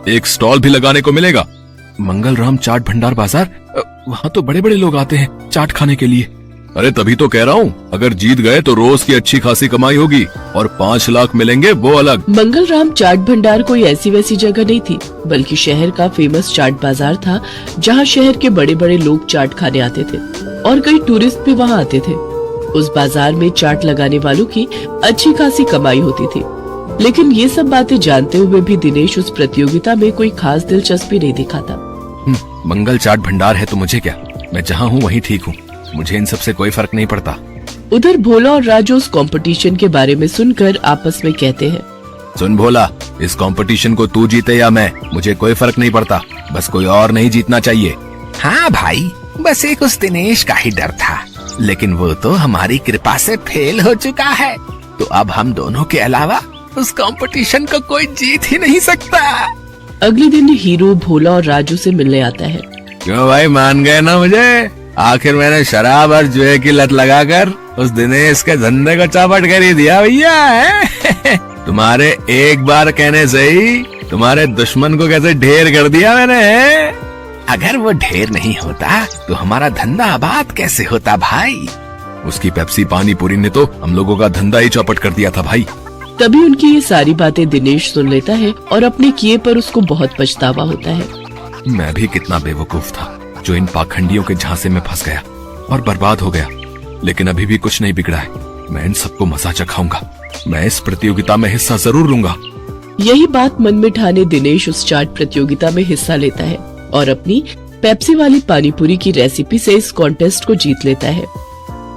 एक स्टॉल भी लगाने को मिलेगा। मंगलराम चाट भंडार बाजार, वहाँ तो बड़े बड़े लोग आते हैं चाट खाने के लिए। अरे तभी तो कह रहा हूँ, अगर जीत गए तो रोज की अच्छी खासी कमाई होगी और 5 लाख मिलेंगे वो अलग। मंगलराम चाट भंडार कोई ऐसी वैसी जगह नहीं थी, बल्कि शहर का फेमस चाट बाजार था, जहाँ शहर के बड़े बड़े लोग चाट खाने आते थे और कई टूरिस्ट भी वहाँ आते थे। उस बाजार में चाट लगाने वालों की अच्छी खासी कमाई होती थी, लेकिन ये सब बातें जानते हुए भी दिनेश उस प्रतियोगिता में कोई खास दिलचस्पी नहीं दिखाता। मंगल चाट भंडार है तो मुझे क्या, मैं जहाँ हूँ वहीं ठीक हूँ, मुझे इन सब से कोई फर्क नहीं पड़ता। उधर भोला और राजू उस कंपटीशन के बारे में सुनकर आपस में कहते हैं, सुन भोला, इस कंपटीशन को तू जीते या मैं, मुझे कोई फर्क नहीं पड़ता, बस कोई और नहीं जीतना चाहिए। हाँ भाई, बस एक उस दिनेश का ही डर था, लेकिन वो तो हमारी कृपा से फेल हो चुका है, तो अब हम दोनों के अलावा उस कंपटीशन को कोई जीत ही नहीं सकता। अगले दिन हीरो भोला और राजू से मिलने आता है। क्यों भाई, मान गए ना मुझे? आखिर मैंने शराब और जुए की लत लगाकर उस दिनेश के धंधे को चौपट कर ही दिया भैया। तुम्हारे एक बार कहने से ही तुम्हारे दुश्मन को कैसे ढेर कर दिया मैंने। अगर वो ढेर नहीं होता तो हमारा धंधा आबाद कैसे होता भाई? उसकी पेप्सी पानी पूरी ने तो हम लोगों का धंधा ही चौपट कर दिया था भाई। तभी उनकी ये सारी बातें दिनेश सुन लेता है और अपने किए पर उसको बहुत पछतावा होता है। मैं भी कितना बेवकूफ था जो इन पाखंडियों के झांसे में फंस गया और बर्बाद हो गया, लेकिन अभी भी कुछ नहीं बिगड़ा है। मैं इन सबको मजा चखाऊंगा, मैं इस प्रतियोगिता में हिस्सा जरूर लूंगा। यही बात मन में ठाने दिनेश उस चाट प्रतियोगिता में हिस्सा लेता है और अपनी पेप्सी वाली पानीपुरी की रेसिपी से इस कॉन्टेस्ट को जीत लेता है,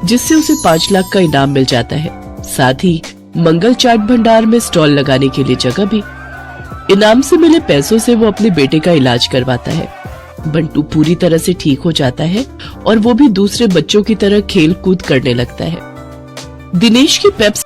जिससे उसे 5 लाख का इनाम मिल जाता है। साथ ही मंगल चाट भंडार में स्टॉल लगाने के लिए जगह भी। इनाम से मिले पैसों से वो अपने बेटे का इलाज करवाता है। बंटू पूरी तरह से ठीक हो जाता है और वो भी दूसरे बच्चों की तरह खेल कूद करने लगता है। दिनेश की पेप्सी